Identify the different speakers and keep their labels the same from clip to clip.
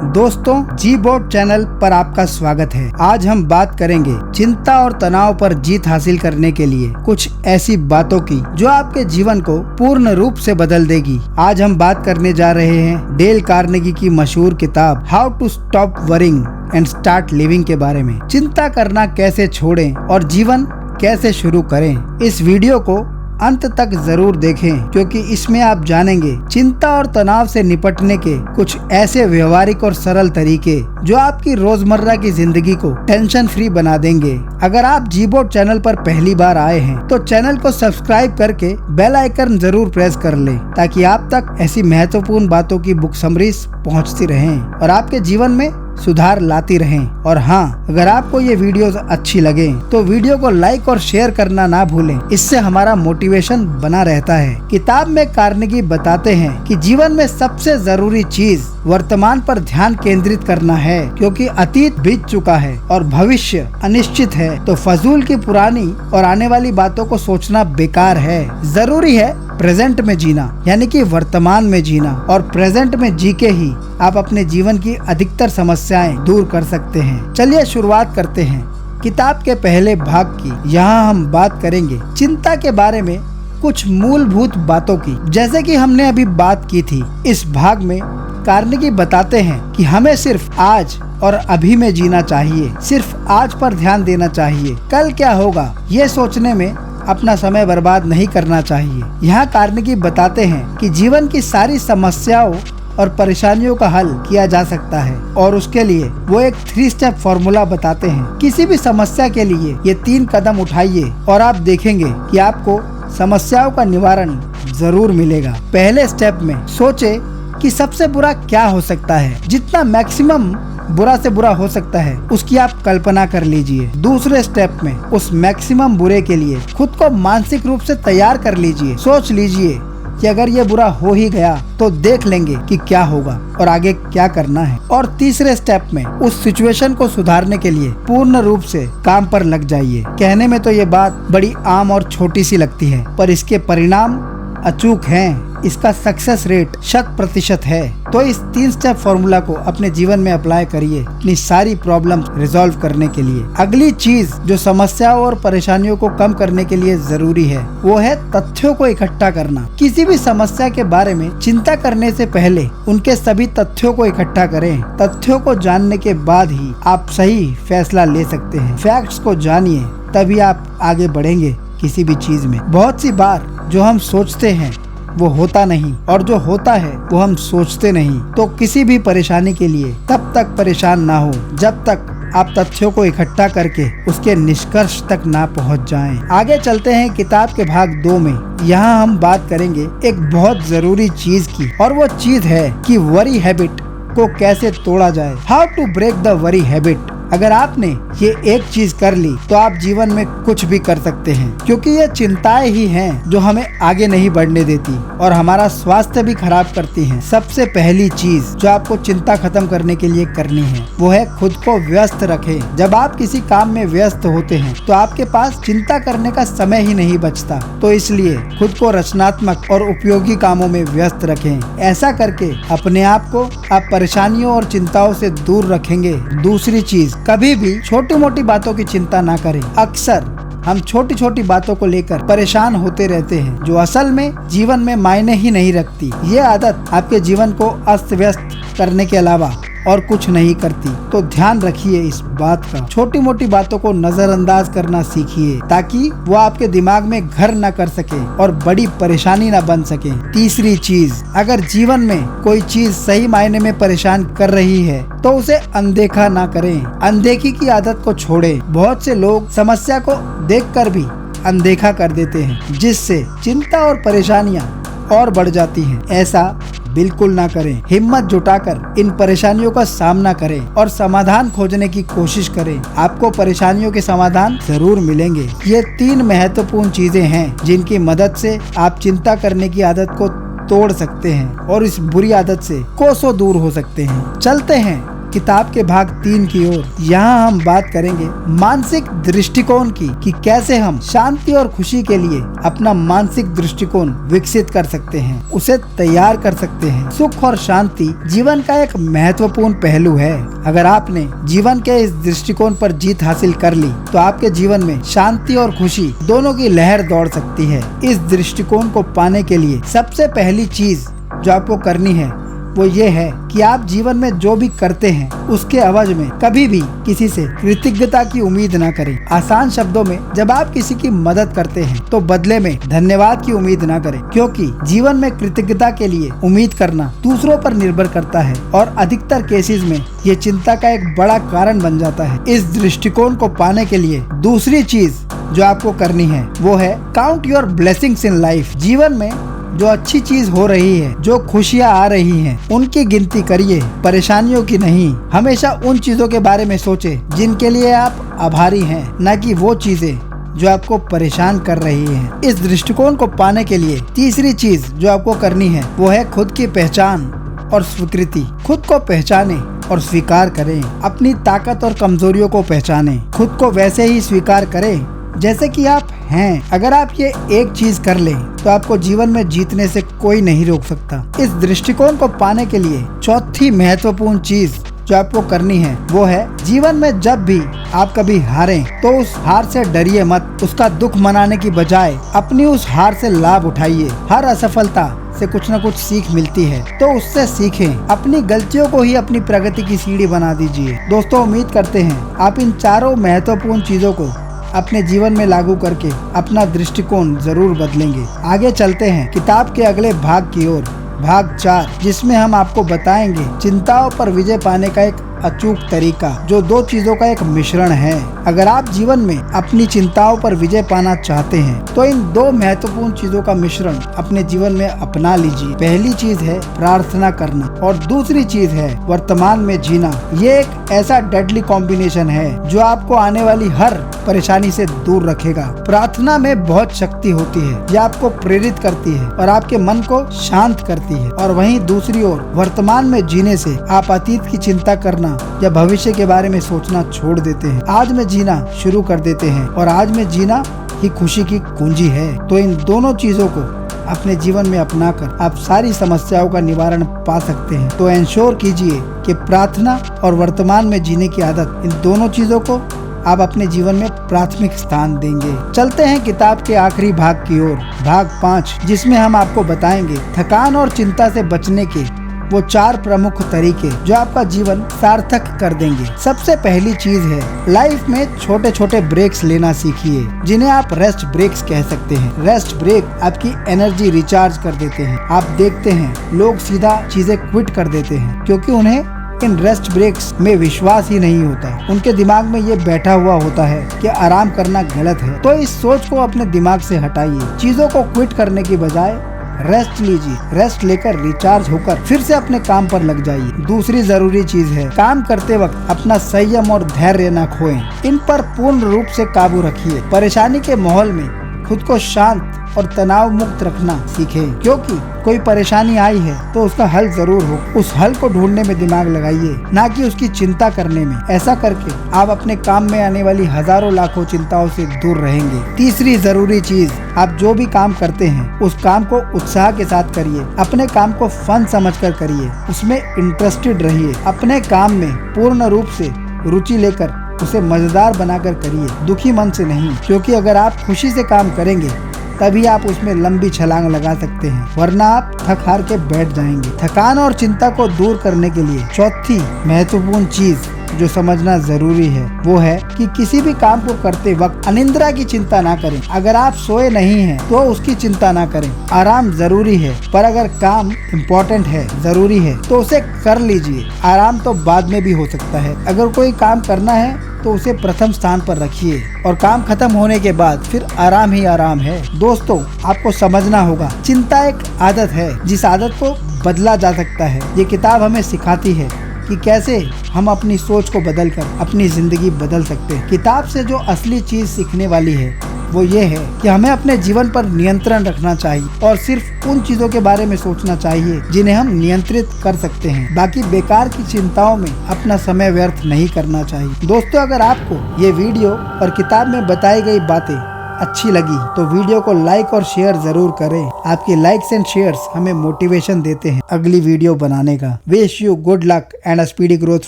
Speaker 1: दोस्तों, जी board channel पर आपका स्वागत है। आज हम बात करेंगे चिंता और तनाव पर जीत हासिल करने के लिए कुछ ऐसी बातों की जो आपके जीवन को पूर्ण रूप से बदल देगी। आज हम बात करने जा रहे हैं डेल कार्नेगी की मशहूर किताब how to stop worrying and start living के बारे में। चिंता करना कैसे छोड़ें और जीवन कैसे शुरू करें। इस वीडियो को अंत तक जरूर देखें, क्योंकि इसमें आप जानेंगे चिंता और तनाव से निपटने के कुछ ऐसे व्यवहारिक और सरल तरीके जो आपकी रोजमर्रा की जिंदगी को टेंशन फ्री बना देंगे। अगर आप जी बोर्ड चैनल पर पहली बार आए हैं तो चैनल को सब्सक्राइब करके बेल आइकन जरूर प्रेस कर लें, ताकि आप तक ऐसी महत्वपूर्ण बातों की बुक समरीज पहुंचती रहें और आपके जीवन में सुधार लाती रहें। और हाँ, अगर आपको ये वीडियोस अच्छी लगे तो वीडियो को लाइक और शेयर करना ना भूलें, इससे हमारा मोटिवेशन बना रहता है। किताब में कार्नेगी बताते हैं कि जीवन में सबसे जरूरी चीज वर्तमान पर ध्यान केंद्रित करना है, क्योंकि अतीत बीत चुका है और भविष्य अनिश्चित है। तो फजूल की पुरानी और आने वाली बातों को सोचना बेकार है। जरूरी है प्रेजेंट में जीना, यानी कि वर्तमान में जीना, और प्रेजेंट में जी के ही आप अपने जीवन की अधिकतर समस्याएं दूर कर सकते हैं। चलिए शुरुआत करते हैं किताब के पहले भाग की। यहाँ हम बात करेंगे चिंता के बारे में कुछ मूलभूत बातों की, जैसे कि हमने अभी बात की थी। इस भाग में कार्नेगी बताते हैं कि हमें सिर्फ आज और अभी में जीना चाहिए, सिर्फ आज पर ध्यान देना चाहिए। कल क्या होगा ये सोचने में अपना समय बर्बाद नहीं करना चाहिए। यहाँ कार्नेगी बताते हैं कि जीवन की सारी समस्याओं और परेशानियों का हल किया जा सकता है, और उसके लिए वो एक 3 स्टेप फॉर्मूला बताते हैं। किसी भी समस्या के लिए ये 3 कदम उठाइए और आप देखेंगे कि आपको समस्याओं का निवारण जरूर मिलेगा। पहले स्टेप में सोचे कि सबसे बुरा क्या हो सकता है। जितना मैक्सिमम बुरा से बुरा हो सकता है उसकी आप कल्पना कर लीजिए। दूसरे स्टेप में उस मैक्सिमम बुरे के लिए खुद को मानसिक रूप से तैयार कर लीजिए। सोच लीजिए कि अगर ये बुरा हो ही गया तो देख लेंगे कि क्या होगा और आगे क्या करना है। और तीसरे स्टेप में उस सिचुएशन को सुधारने के लिए पूर्ण रूप से काम पर लग जाइए। कहने में तो ये बात बड़ी आम और छोटी सी लगती है, पर इसके परिणाम अचूक हैं। इसका सक्सेस रेट 100% है। तो इस 3 स्टेप फॉर्मूला को अपने जीवन में अप्लाई करिए अपनी सारी प्रॉब्लम रिजॉल्व करने के लिए। अगली चीज जो समस्याओं और परेशानियों को कम करने के लिए जरूरी है वो है तथ्यों को इकट्ठा करना। किसी भी समस्या के बारे में चिंता करने से पहले उनके सभी तथ्यों को इकट्ठा करें। तथ्यों को जानने के बाद ही आप सही फैसला ले सकते हैं। फैक्ट्स को जानिए, तभी आप आगे बढ़ेंगे किसी भी चीज में। बहुत सी बार जो हम सोचते हैं वो होता नहीं, और जो होता है वो हम सोचते नहीं। तो किसी भी परेशानी के लिए तब तक परेशान ना हो जब तक आप तथ्यों को इकट्ठा करके उसके निष्कर्ष तक ना पहुंच जाएं। आगे चलते हैं किताब के भाग 2 में। यहाँ हम बात करेंगे एक बहुत जरूरी चीज की, और वो चीज है कि वरी हैबिट को कैसे तोड़ा जाए। How to break the worry habit. अगर आपने ये एक चीज कर ली तो आप जीवन में कुछ भी कर सकते हैं, क्योंकि ये चिंताएं ही हैं जो हमें आगे नहीं बढ़ने देती और हमारा स्वास्थ्य भी खराब करती हैं। सबसे पहली चीज जो आपको चिंता खत्म करने के लिए करनी है वो है खुद को व्यस्त रखें। जब आप किसी काम में व्यस्त होते हैं तो आपके पास चिंता करने का समय ही नहीं बचता। तो इसलिए खुद को रचनात्मक और उपयोगी कामों में व्यस्त रखें। ऐसा करके अपने आप को आप परेशानियों और चिंताओं से दूर रखेंगे। दूसरी चीज, कभी भी छोटी मोटी बातों की चिंता ना करें। अक्सर हम छोटी छोटी बातों को लेकर परेशान होते रहते हैं, जो असल में जीवन में मायने ही नहीं रखती। ये आदत आपके जीवन को अस्त व्यस्त करने के अलावा और कुछ नहीं करती। तो ध्यान रखिए इस बात का। छोटी मोटी बातों को नजरअंदाज करना सीखिए, ताकि वो आपके दिमाग में घर न कर सके और बड़ी परेशानी न बन सके। तीसरी चीज, अगर जीवन में कोई चीज सही मायने में परेशान कर रही है तो उसे अनदेखा ना करें। अनदेखी की आदत को छोड़ें। बहुत से लोग समस्या को देखकर भी अनदेखा कर देते हैं, जिससे चिंता और परेशानियां और बढ़ जाती हैं। ऐसा बिल्कुल ना करें। हिम्मत जुटाकर इन परेशानियों का सामना करें और समाधान खोजने की कोशिश करें। आपको परेशानियों के समाधान जरूर मिलेंगे। ये 3 महत्वपूर्ण चीजें हैं जिनकी मदद से आप चिंता करने की आदत को तोड़ सकते हैं और इस बुरी आदत से कोसों दूर हो सकते हैं। चलते हैं किताब के भाग 3 की ओर। यहाँ हम बात करेंगे मानसिक दृष्टिकोण की, कि कैसे हम शांति और खुशी के लिए अपना मानसिक दृष्टिकोण विकसित कर सकते हैं, उसे तैयार कर सकते हैं। सुख और शांति जीवन का एक महत्वपूर्ण पहलू है। अगर आपने जीवन के इस दृष्टिकोण पर जीत हासिल कर ली तो आपके जीवन में शांति और खुशी दोनों की लहर दौड़ सकती है। इस दृष्टिकोण को पाने के लिए सबसे पहली चीज जो आपको करनी है वो ये है कि आप जीवन में जो भी करते हैं उसके एवज में कभी भी किसी से कृतज्ञता की उम्मीद ना करें। आसान शब्दों में, जब आप किसी की मदद करते हैं तो बदले में धन्यवाद की उम्मीद ना करें, क्योंकि जीवन में कृतज्ञता के लिए उम्मीद करना दूसरों पर निर्भर करता है और अधिकतर केसेस में ये चिंता का एक बड़ा कारण बन जाता है। इस दृष्टिकोण को पाने के लिए दूसरी चीज जो आपको करनी है वो है count your blessings in life. जीवन में जो अच्छी चीज हो रही है, जो खुशियाँ आ रही हैं, उनकी गिनती करिए, परेशानियों की नहीं। हमेशा उन चीजों के बारे में सोचे जिनके लिए आप आभारी हैं, न कि वो चीजें जो आपको परेशान कर रही हैं। इस दृष्टिकोण को पाने के लिए तीसरी चीज जो आपको करनी है वो है खुद की पहचान और स्वीकृति। खुद को पहचाने और स्वीकार करें। अपनी ताकत और कमजोरियों को पहचानें। खुद को वैसे ही स्वीकार करें जैसे कि आप हैं। अगर आप ये एक चीज कर लें तो आपको जीवन में जीतने से कोई नहीं रोक सकता। इस दृष्टिकोण को पाने के लिए चौथी महत्वपूर्ण चीज जो आपको करनी है वो है, जीवन में जब भी आप कभी हारें तो उस हार से डरिए मत। उसका दुख मनाने की बजाय अपनी उस हार से लाभ उठाइए। हर असफलता से कुछ न कुछ सीख मिलती है, तो उससे सीखें। अपनी गलतियों को ही अपनी प्रगति की सीढ़ी बना दीजिए। दोस्तों, उम्मीद करते हैं आप इन चारों महत्वपूर्ण चीजों को अपने जीवन में लागू करके अपना दृष्टिकोण जरूर बदलेंगे। आगे चलते हैं किताब के अगले भाग की ओर, भाग 4, जिसमें हम आपको बताएंगे चिंताओं पर विजय पाने का एक अचूक तरीका, जो दो चीजों का एक मिश्रण है। अगर आप जीवन में अपनी चिंताओं पर विजय पाना चाहते हैं तो इन दो महत्वपूर्ण चीजों का मिश्रण अपने जीवन में अपना लीजिए। पहली चीज है प्रार्थना करना और दूसरी चीज है वर्तमान में जीना। ये एक ऐसा डेडली कॉम्बिनेशन है जो आपको आने वाली हर परेशानी से दूर रखेगा। प्रार्थना में बहुत शक्ति होती है, यह आपको प्रेरित करती है और आपके मन को शांत करती है। और वहीं दूसरी ओर वर्तमान में जीने से आप अतीत की चिंता करना या भविष्य के बारे में सोचना छोड़ देते हैं। आज में जीना शुरू कर देते हैं और आज में जीना ही खुशी की कुंजी है। तो इन दोनों चीजों को अपने जीवन में अपनाकर आप सारी समस्याओं का निवारण पा सकते हैं। तो इंश्योर कीजिए कि प्रार्थना और वर्तमान में जीने की आदत, इन दोनों चीजों को आप अपने जीवन में प्राथमिक स्थान देंगे। चलते हैं किताब के आखिरी भाग की ओर, भाग 5, जिसमें हम आपको बताएंगे थकान और चिंता से बचने के वो 4 प्रमुख तरीके जो आपका जीवन सार्थक कर देंगे। सबसे पहली चीज है, लाइफ में छोटे छोटे ब्रेक्स लेना सीखिए, जिन्हें आप रेस्ट ब्रेक्स कह सकते हैं। रेस्ट ब्रेक आपकी एनर्जी रिचार्ज कर देते हैं। आप देखते हैं लोग सीधा चीजें क्विट कर देते हैं क्योंकि उन्हें इन रेस्ट ब्रेक्स में विश्वास ही नहीं होता। उनके दिमाग में ये बैठा हुआ होता है कि आराम करना गलत है। तो इस सोच को अपने दिमाग से हटाइए। चीजों को क्विट करने की बजाय रेस्ट लीजिए। रेस्ट लेकर रिचार्ज होकर फिर से अपने काम पर लग जाइए। दूसरी जरूरी चीज है, काम करते वक्त अपना संयम और धैर्य न खोएं। इन पर पूर्ण रूप से काबू रखिए। परेशानी के माहौल में खुद को शांत और तनाव मुक्त रखना सीखें, क्योंकि कोई परेशानी आई है तो उसका हल जरूर हो। उस हल को ढूंढने में दिमाग लगाइए, ना कि उसकी चिंता करने में। ऐसा करके आप अपने काम में आने वाली हजारों लाखों चिंताओं से दूर रहेंगे। तीसरी जरूरी चीज, आप जो भी काम करते हैं उस काम को उत्साह के साथ करिए। अपने काम को फन समझकर करिए, उसमें इंटरेस्टेड रहिए। अपने काम में पूर्ण रूप से रुचि लेकर उसे मजेदार बनाकर करिए, दुखी मन से नहीं, क्योंकि अगर आप खुशी से काम करेंगे तभी आप उसमें लंबी छलांग लगा सकते हैं, वरना आप थक हार के बैठ जाएंगे। थकान और चिंता को दूर करने के लिए चौथी महत्वपूर्ण चीज जो समझना जरूरी है वो है कि किसी भी काम को करते वक्त अनिद्रा की चिंता ना करें। अगर आप सोए नहीं हैं तो उसकी चिंता ना करें। आराम जरूरी है, पर अगर काम इम्पोर्टेंट है, जरूरी है, तो उसे कर लीजिए। आराम तो बाद में भी हो सकता है। अगर कोई काम करना है तो उसे प्रथम स्थान पर रखिए और काम खत्म होने के बाद फिर आराम ही आराम है। दोस्तों, आपको समझना होगा, चिंता एक आदत है जिस आदत को बदला जा सकता है। ये किताब हमें सिखाती है कि कैसे हम अपनी सोच को बदलकर अपनी जिंदगी बदल सकते हैं। किताब से जो असली चीज सीखने वाली है वो ये है कि हमें अपने जीवन पर नियंत्रण रखना चाहिए और सिर्फ उन चीजों के बारे में सोचना चाहिए जिन्हें हम नियंत्रित कर सकते हैं। बाकी बेकार की चिंताओं में अपना समय व्यर्थ नहीं करना चाहिए। दोस्तों, अगर आपको ये वीडियो और किताब में बताई गई बातें अच्छी लगी तो वीडियो को लाइक और शेयर जरूर करें। आपके लाइक्स एंड शेयर्स हमें मोटिवेशन देते हैं अगली वीडियो बनाने का। Wish you good luck and a speedy growth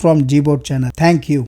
Speaker 1: from जीबोट चैनल। Thank you.